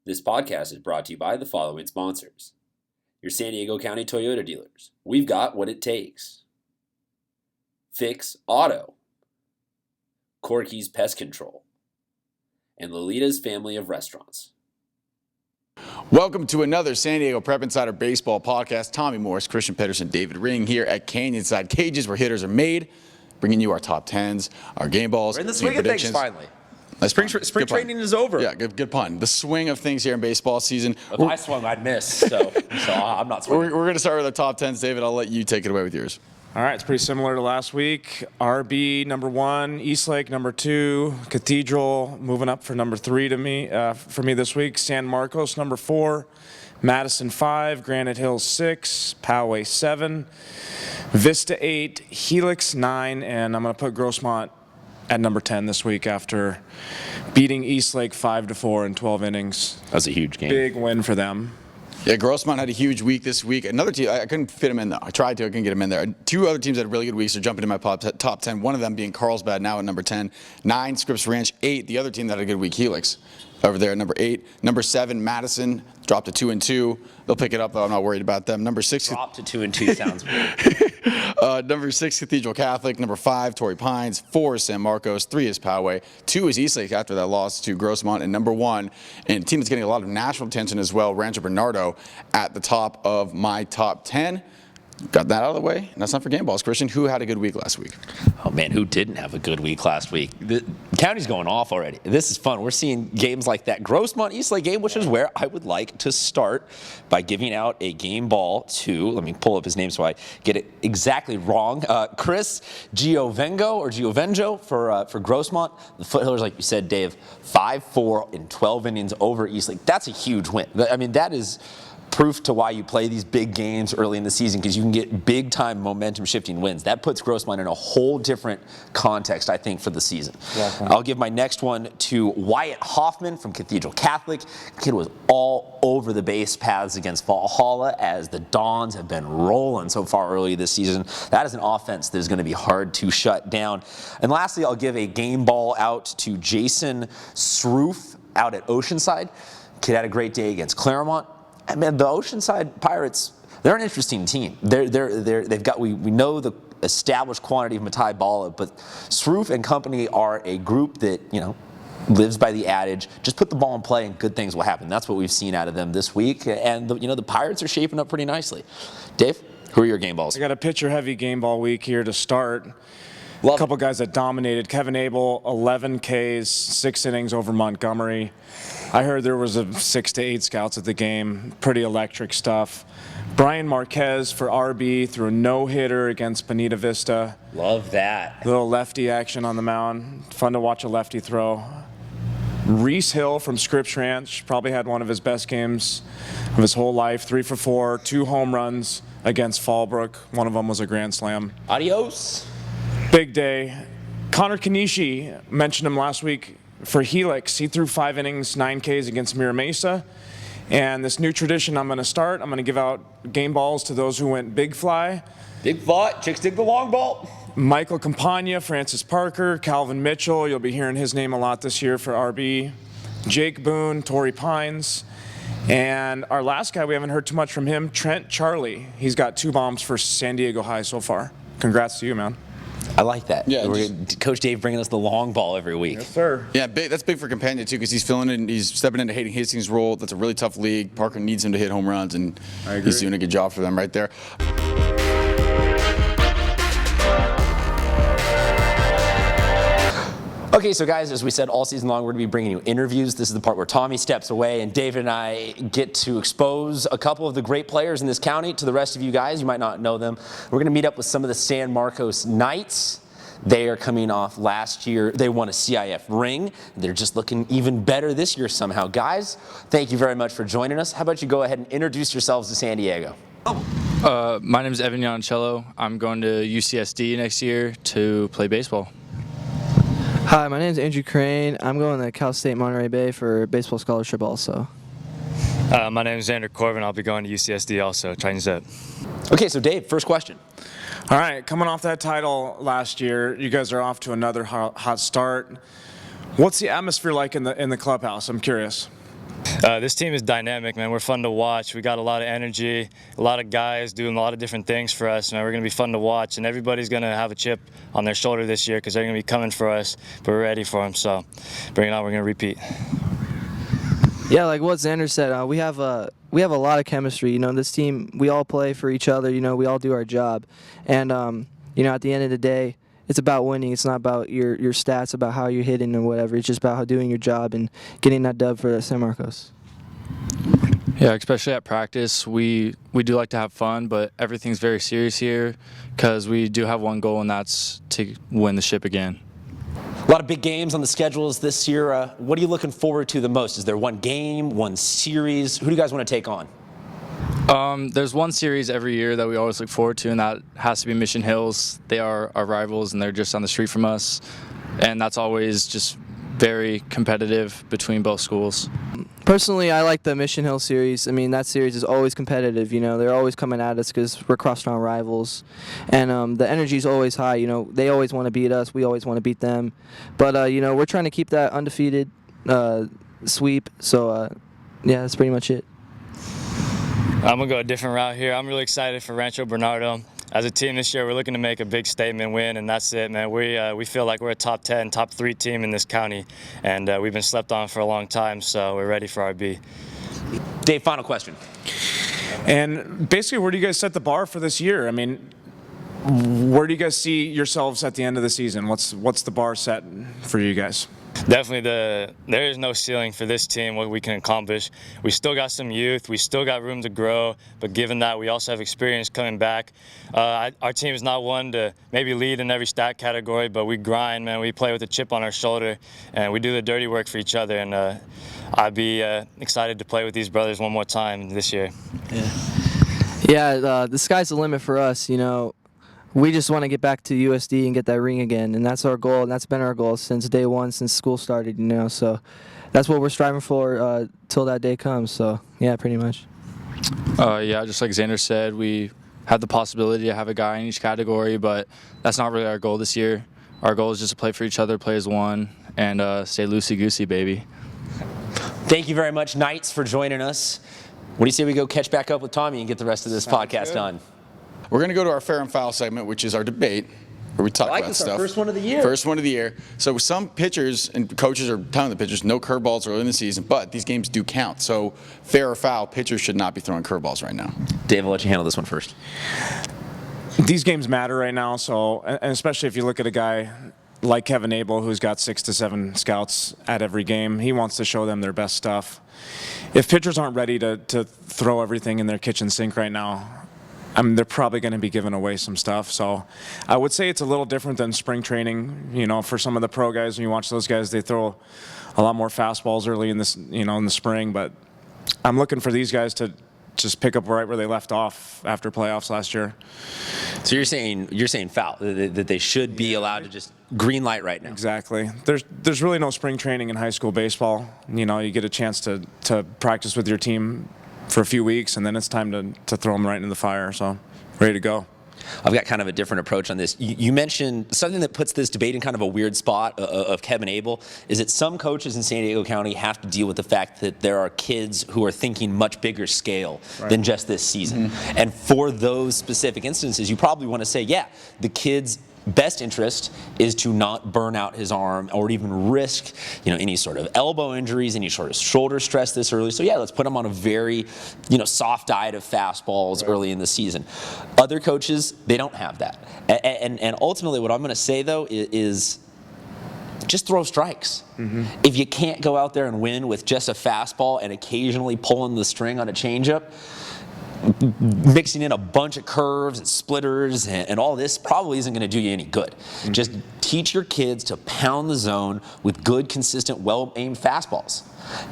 This podcast is brought to you by the following sponsors. Your San Diego County Toyota dealers. We've got what it takes. Fix Auto. Corky's Pest Control. And Lolita's Family of Restaurants. Welcome to another San Diego Prep Insider Baseball podcast. Tommy Morris, Christian Pedersen, David Ring here at Canyonside Cages, where hitters are made, bringing you our top 10s, our game balls, we're in the swing of things finally. Spring training is over. Yeah, good pun. The swing of things here in baseball season. If I swung, I'd miss, so I'm not swinging. We're going to start with the top 10s. David, I'll let you take it away with yours. All right, it's pretty similar to last week. RB number 1, Eastlake number 2, Cathedral moving up for number 3 to me for me this week. San Marcos number 4, Madison 5, Granite Hills 6, Poway 7, Vista 8, Helix 9, and I'm going to put Grossmont at number 10 this week after beating Eastlake 5-4 in 12 innings. That's a huge game. Big win for them. Yeah, Grossmont had a huge week this week. Another team, I couldn't fit him in there. I tried to, I couldn't get him in there. Two other teams that had really good weeks are jumping in my top 10. One of them being Carlsbad, now at number 10. 9, Scripps Ranch. 8, the other team that had a good week, Helix, over there at number 8. Number 7, Madison, dropped to 2-2. They'll pick it up, though. I'm not worried about them. Number 6. Drop to 2-2 sounds weird. Number 6, Cathedral Catholic. Number 5, Torrey Pines. 4 is San Marcos. 3 is Poway. 2 is Eastlake after that loss to Grossmont. And number 1, and a team that's getting a lot of national attention as well, Rancho Bernardo, at the top of my top 10. Got that out of the way. And that's not for game balls. Christian, who had a good week last week? Oh, man, who didn't have a good week last week? The county's going off already. This is fun. We're seeing games like that Grossmont-Eastlake game, which is where I would like to start by giving out a game ball to, let me pull up his name so I get it exactly wrong, Chris Giovengo for Grossmont. The Foothillers, like you said, Dave, 5-4 in 12 innings over Eastlake. That's a huge win. I mean, that is proof to why you play these big games early in the season, because you can get big-time momentum-shifting wins. That puts Grossmont in a whole different context, I think, for the season. Yeah, I'll give my next one to Wyatt Hoffman from Cathedral Catholic. The kid was all over the base paths against Valhalla as the Dons have been rolling so far early this season. That is an offense that is going to be hard to shut down. And lastly, I'll give a game ball out to Jason Sroof out at Oceanside. Kid had a great day against Claremont. I mean, the Oceanside Pirates, they're an interesting team. They've got, we know the established quantity of Matai Bala, but Sroof and company are a group that, lives by the adage, just put the ball in play and good things will happen. That's what we've seen out of them this week. And, the Pirates are shaping up pretty nicely. Dave, who are your game balls? I got a pitcher-heavy game ball week here to start. A couple guys that dominated. Kevin Abel, 11 Ks, 6 innings over Montgomery. I heard there was 6 to 8 scouts at the game. Pretty electric stuff. Brian Marquez for RB threw a no-hitter against Bonita Vista. Love that. Little lefty action on the mound. Fun to watch a lefty throw. Reese Hill from Scripps Ranch probably had one of his best games of his whole life. 3 for 4, 2 home runs against Fallbrook. One of them was a grand slam. Adios. Big day. Connor Kanishi, mentioned him last week for Helix. He threw 5 innings, 9 Ks against Mira Mesa. And this new tradition I'm going to start, I'm going to give out game balls to those who went big fly. Big fly, chicks dig the long ball. Michael Campagna, Francis Parker, Calvin Mitchell. You'll be hearing his name a lot this year for RB. Jake Boone, Torrey Pines. And our last guy, we haven't heard too much from him, Trent Charlie. He's got 2 bombs for San Diego High so far. Congrats to you, man. I like that. Yeah, Coach Dave bringing us the long ball every week. Yes, sir. Yeah, that's big for Campagna, too, because he's filling in. He's stepping into Hayden Hastings' role. That's a really tough league. Parker needs him to hit home runs, and he's doing a good job for them right there. Okay, so guys, as we said all season long, we're going to be bringing you interviews. This is the part where Tommy steps away and David and I get to expose a couple of the great players in this county to the rest of you guys. You might not know them. We're going to meet up with some of the San Marcos Knights. They are coming off last year. They won a CIF ring. They're just looking even better this year somehow. Guys, thank you very much for joining us. How about you go ahead and introduce yourselves to San Diego? My name is Evan Yoncello. I'm going to UCSD next year to play baseball. Hi, my name is Andrew Crane. I'm going to Cal State Monterey Bay for baseball scholarship also. My name is Xander Corbin. I'll be going to UCSD also, Chinese Ed. Okay, so Dave, first question. All right, coming off that title last year, you guys are off to another hot start. What's the atmosphere like in the clubhouse? I'm curious. This team is dynamic, man. We're fun to watch. We got a lot of energy, a lot of guys doing a lot of different things for us, man. We're going to be fun to watch, and everybody's going to have a chip on their shoulder this year because they're going to be coming for us, but we're ready for them. So bring it on. We're going to repeat. Yeah, like what Xander said, we have a lot of chemistry. You know, this team, we all play for each other. You know, we all do our job, and you know, at the end of the day, it's about winning. It's not about your stats, about how you're hitting or whatever. It's just about how doing your job and getting that dub for San Marcos. Yeah, especially at practice, we do like to have fun, but everything's very serious here because we do have one goal, and that's to win the ship again. A lot of big games on the schedules this year. What are you looking forward to the most? Is there one game, one series? Who do you guys want to take on? There's one series every year that we always look forward to, and that has to be Mission Hills. They are our rivals, and they're just on the street from us, and that's always just very competitive between both schools. Personally, I like the Mission Hill series. I mean, that series is always competitive. You know, they're always coming at us because we're cross-town rivals, and the energy is always high. You know, they always want to beat us. We always want to beat them, but you know, we're trying to keep that undefeated sweep. So, yeah, that's pretty much it. I'm going to go a different route here. I'm really excited for Rancho Bernardo. As a team this year, we're looking to make a big statement win, and that's it, man. We feel like we're a top 10, top 3 team in this county, and we've been slept on for a long time, so we're ready for RB. Dave, final question. And basically, where do you guys set the bar for this year? I mean, where do you guys see yourselves at the end of the season? What's the bar set for you guys? Definitely there is no ceiling for this team, what we can accomplish. We still got some youth, we still got room to grow, but given that we also have experience coming back, our team is not one to maybe lead in every stat category, but we grind, man. We play with a chip on our shoulder, and we do the dirty work for each other, and I'd be excited to play with these brothers one more time this year. Yeah, the sky's the limit for us, you know. We just want to get back to USD and get that ring again, and that's our goal, and that's been our goal since day one, since school started, you know. So that's what we're striving for till that day comes. So, yeah, pretty much. Yeah, just like Xander said, we have the possibility to have a guy in each category, but that's not really our goal this year. Our goal is just to play for each other, play as one, and stay loosey-goosey, baby. Thank you very much, Knights, for joining us. What do you say we go catch back up with Tommy and get the rest of this podcast done? We're going to go to our fair and foul segment, which is our debate, where we talk about stuff. Our first one of the year. First one of the year. So some pitchers and coaches are telling the pitchers no curveballs early in the season, but these games do count. So fair or foul, pitchers should not be throwing curveballs right now. Dave, I'll let you handle this one first. These games matter right now, so, and especially if you look at a guy like Kevin Abel, who's got 6 to 7 scouts at every game. He wants to show them their best stuff. If pitchers aren't ready to throw everything in their kitchen sink right now, I mean, they're probably going to be giving away some stuff. So I would say it's a little different than spring training. You know, for some of the pro guys, when you watch those guys, they throw a lot more fastballs early in this, you know, in the spring. But I'm looking for these guys to just pick up right where they left off after playoffs last year. So you're saying foul, that they should be allowed to just green light right now. Exactly. There's really no spring training in high school baseball. You know, you get a chance to practice with your team for a few weeks, and then it's time to throw them right into the fire. So, ready to go. I've got kind of a different approach on this. You mentioned something that puts this debate in kind of a weird spot of Kevin Abel, is that some coaches in San Diego County have to deal with the fact that there are kids who are thinking much bigger scale than just this season. Mm-hmm. And for those specific instances, you probably want to say, yeah, the kid's best interest is to not burn out his arm or even risk, you know, any sort of elbow injuries, any sort of shoulder stress this early. So yeah, let's put him on a very, you know, soft diet of fastballs early in the season. Other coaches, they don't have that. And ultimately what I'm going to say though is just throw strikes. Mm-hmm. If you can't go out there and win with just a fastball and occasionally pulling the string on a changeup, mixing in a bunch of curves and splitters and all this probably isn't going to do you any good. Mm-hmm. Just teach your kids to pound the zone with good, consistent, well-aimed fastballs.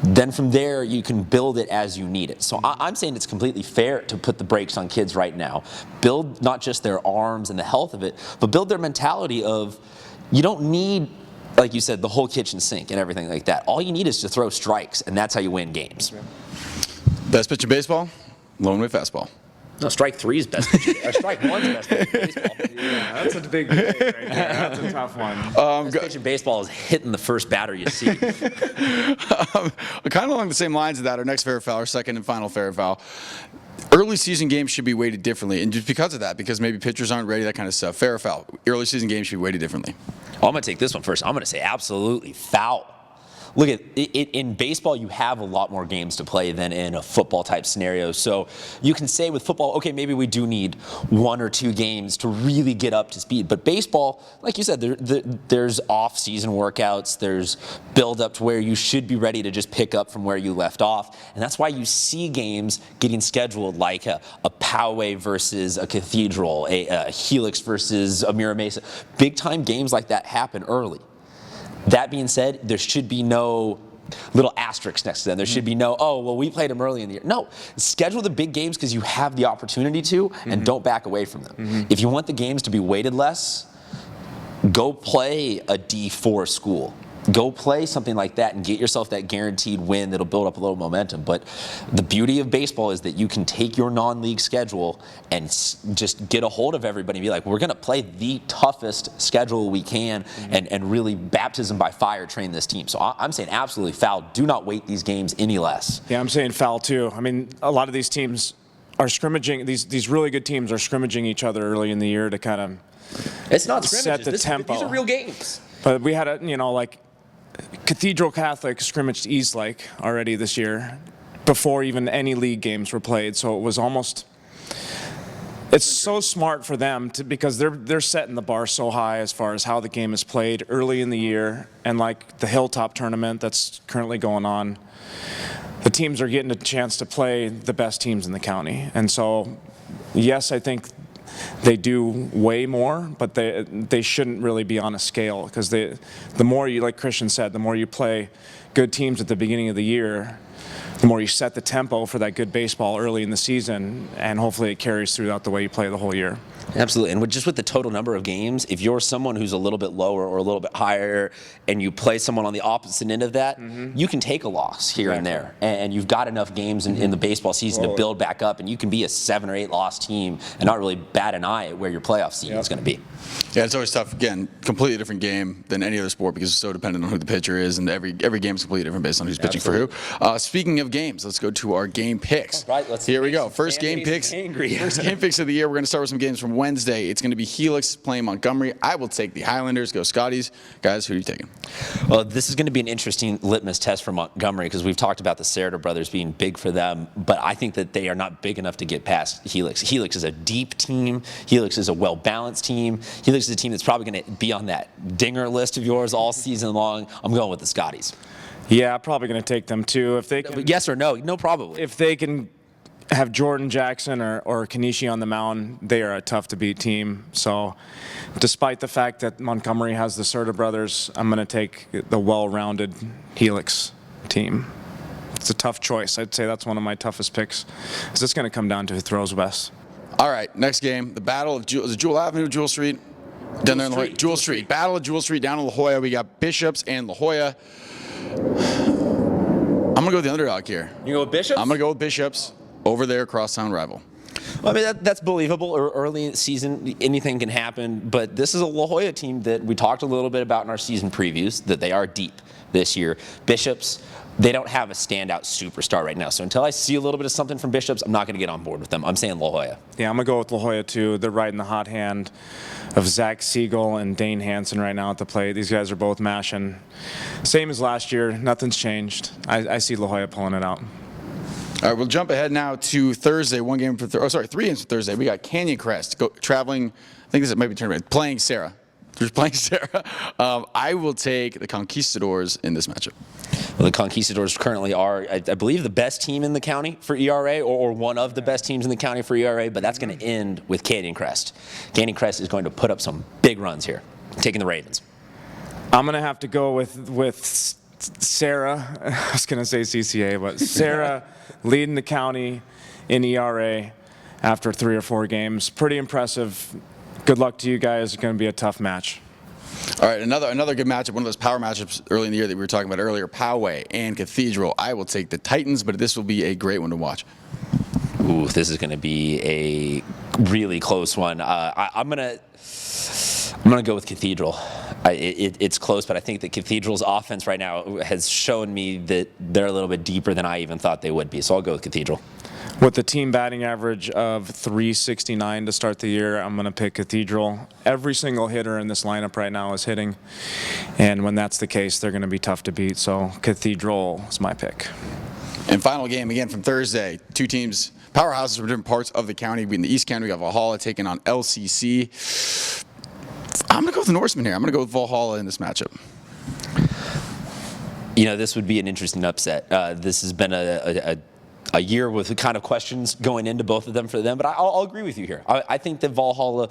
Then from there, you can build it as you need it. So I'm saying it's completely fair to put the brakes on kids right now. Build not just their arms and the health of it, but build their mentality of you don't need, like you said, the whole kitchen sink and everything like that. All you need is to throw strikes, and that's how you win games. Best pitch in baseball? Lone way fastball. No, strike three is best pitch. Or strike one's best pitch in baseball. Yeah, that's a big debate right there. That's a tough one. Best pitch in baseball is hitting the first batter you see. Kind of along the same lines of that, our next fair foul, our second and final fair foul. Early season games should be weighted differently, and just because of that, because maybe pitchers aren't ready, that kind of stuff. Fair or foul? Early season games should be weighted differently. Well, I'm going to take this one first. I'm going to say absolutely foul. Look, in baseball, you have a lot more games to play than in a football-type scenario. So you can say with football, okay, maybe we do need 1 or 2 games to really get up to speed. But baseball, like you said, there's off-season workouts. There's build-up to where you should be ready to just pick up from where you left off. And that's why you see games getting scheduled like a Poway versus a Cathedral, a Helix versus a Mira Mesa. Big-time games like that happen early. That being said, there should be no little asterisks next to them. There should be no, oh, well, we played them early in the year. No, schedule the big games because you have the opportunity to, and don't back away from them. If you want the games to be weighted less, go play a D4 school. Go play something like that and get yourself that guaranteed win that'll build up a little momentum. But the beauty of baseball is that you can take your non-league schedule and just get a hold of everybody and be like, we're going to play the toughest schedule we can and really baptism by fire train this team. So I'm saying absolutely foul. Do not weight these games any less. Yeah, I'm saying foul too. I mean, a lot of these teams are scrimmaging, these really good teams are scrimmaging each other early in the year to kind of It's not set the tempo. These are real games. But we had like Cathedral Catholic scrimmaged Eastlake already this year before even any league games were played. So it was almost, it's so smart for them because they're setting the bar so high as far as how the game is played early in the year. And like the Hilltop tournament that's currently going on, the teams are getting a chance to play the best teams in the county. And so, yes, I think they do way more, but they shouldn't really be on a scale because the more you, like Christian said, the more you play good teams at the beginning of the year, the more you set the tempo for that good baseball early in the season, and hopefully it carries throughout the way you play the whole year. Absolutely. And just with the total number of games, if you're someone who's a little bit lower or a little bit higher and you play someone on the opposite end of that, you can take a loss here and there. And you've got enough games in the baseball season to build back up, and you can be a 7 or 8 loss team and not really bat an eye at where your playoff season is going to be. Yeah, it's always tough. Again, completely different game than any other sport because it's so dependent on who the pitcher is, and every game is completely different based on who's pitching for who. Speaking of games, let's go to our game picks. All right, here we go. First game picks. First game picks of the year. We're going to start with some games from Wednesday. It's going to be Helix playing Montgomery. I will take the Highlanders. Go Scotties. Guys, who are you taking? Well, this is going to be an interesting litmus test for Montgomery because we've talked about the Serta brothers being big for them, but I think that they are not big enough to get past Helix. Helix is a deep team. Helix is a well-balanced team. Helix is a team that's probably going to be on that dinger list of yours all season long. I'm going with the Scotties. Yeah, probably going to take them too. If they can, yes or no? No, probably. If they can have Jordan Jackson or Kanishi on the mound, they are a tough-to-beat team. So despite the fact that Montgomery has the Serta brothers, I'm going to take the well-rounded Helix team. It's a tough choice. I'd say that's one of my toughest picks. It's just going to come down to who throws best. All right, next game, the Battle of Jewel Avenue, Jewel Street? Down there in La Jolla. Jewel Street. Battle of Jewel Street down in La Jolla. We got Bishops and La Jolla. I'm going to go with the underdog here. You go with Bishops? I'm going to go with Bishops over their crosstown rival. Well, I mean, that's believable. Early in the season, anything can happen. But this is a La Jolla team that we talked a little bit about in our season previews, that they are deep this year. Bishops, they don't have a standout superstar right now. So until I see a little bit of something from Bishops, I'm not going to get on board with them. I'm saying La Jolla. Yeah, I'm going to go with La Jolla, too. They're riding the hot hand of Zach Siegel and Dane Hansen right now at the plate. These guys are both mashing. Same as last year. Nothing's changed. I see La Jolla pulling it out. All right, we'll jump ahead now to Thursday. 3 games for Thursday. We got Canyon Crest traveling. I think this might be tournament. Playing Sarah. They're playing Sarah. I will take the Conquistadors in this matchup. Well, the Conquistadors currently are, I believe, the best team in the county for ERA, or one of the best teams in the county for ERA, but that's going to end with Canyon Crest. Canyon Crest is going to put up some big runs here, taking the Ravens. I'm going to have to go with Sarah. I was going to say CCA, but Sarah leading the county in ERA after 3 or 4 games. Pretty impressive. Good luck to you guys. It's going to be a tough match. All right, another good matchup, one of those power matchups early in the year that we were talking about earlier, Poway and Cathedral. I will take the Titans, but this will be a great one to watch. Ooh, this is going to be a really close one. I'm gonna go with Cathedral. It's close, but I think that Cathedral's offense right now has shown me that they're a little bit deeper than I even thought they would be. So I'll go with Cathedral. With the team batting average of 369 to start the year, I'm going to pick Cathedral. Every single hitter in this lineup right now is hitting, and when that's the case, they're going to be tough to beat. So Cathedral is my pick. And final game again from Thursday. Two teams, powerhouses from different parts of the county. In the East County, we got Valhalla taking on LCC. I'm going to go with the Norseman here. I'm going to go with Valhalla in this matchup. You know, this would be an interesting upset. This has been a year with kind of questions going into both of them for them, but I'll agree with you here. I think that Valhalla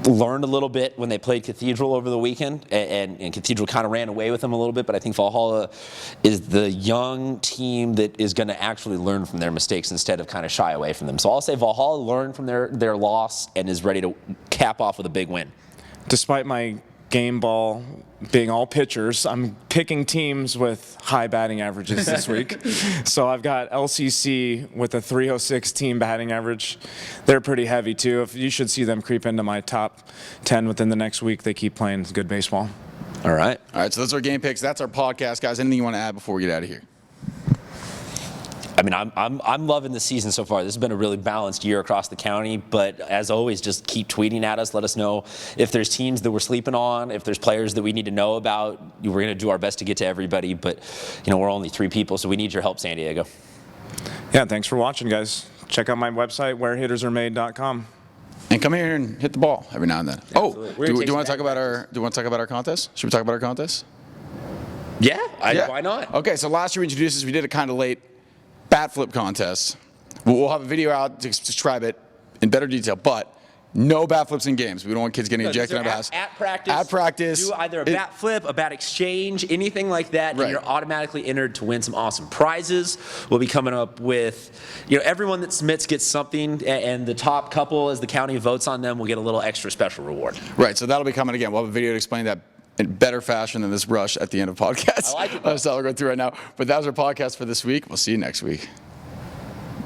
learned a little bit when they played Cathedral over the weekend, and Cathedral kind of ran away with them a little bit, but I think Valhalla is the young team that is going to actually learn from their mistakes instead of kind of shy away from them. So I'll say Valhalla learned from their loss and is ready to cap off with a big win. Despite my game ball being all pitchers, I'm picking teams with high batting averages this week. So I've got LCC with a 306 team batting average. They're pretty heavy too. You should see them creep into my top 10 within the next week. They keep playing good baseball. All right. All right, so those are game picks. That's our podcast, guys. Anything you want to add before we get out of here? I mean, I'm loving the season so far. This has been a really balanced year across the county, but as always, just keep tweeting at us. Let us know if there's teams that we're sleeping on, if there's players that we need to know about. We're going to do our best to get to everybody, but you know, we're only 3 people, so we need your help, San Diego. Yeah, thanks for watching, guys. Check out my website, wherehittersaremade.com. And come here and hit the ball every now and then. Absolutely. Do you want to talk about our contest? Should we talk about our contest? Yeah, Yeah. Why not? Okay, so last year we introduced this. We did it kind of late. Bat flip contest. We'll have a video out to describe it in better detail, but no bat flips in games. We don't want kids getting ejected out of the house. At practice. At practice. Do either a bat flip, a bat exchange, anything like that, Right. and you're automatically entered to win some awesome prizes. We'll be coming up with, everyone that submits gets something, and the top couple, as the county votes on them, will get a little extra special reward. Right, so that'll be coming again. We'll have a video to explain that in better fashion than this rush at the end of podcast. I like it. That's all we're going through right now. But that was our podcast for this week. We'll see you next week.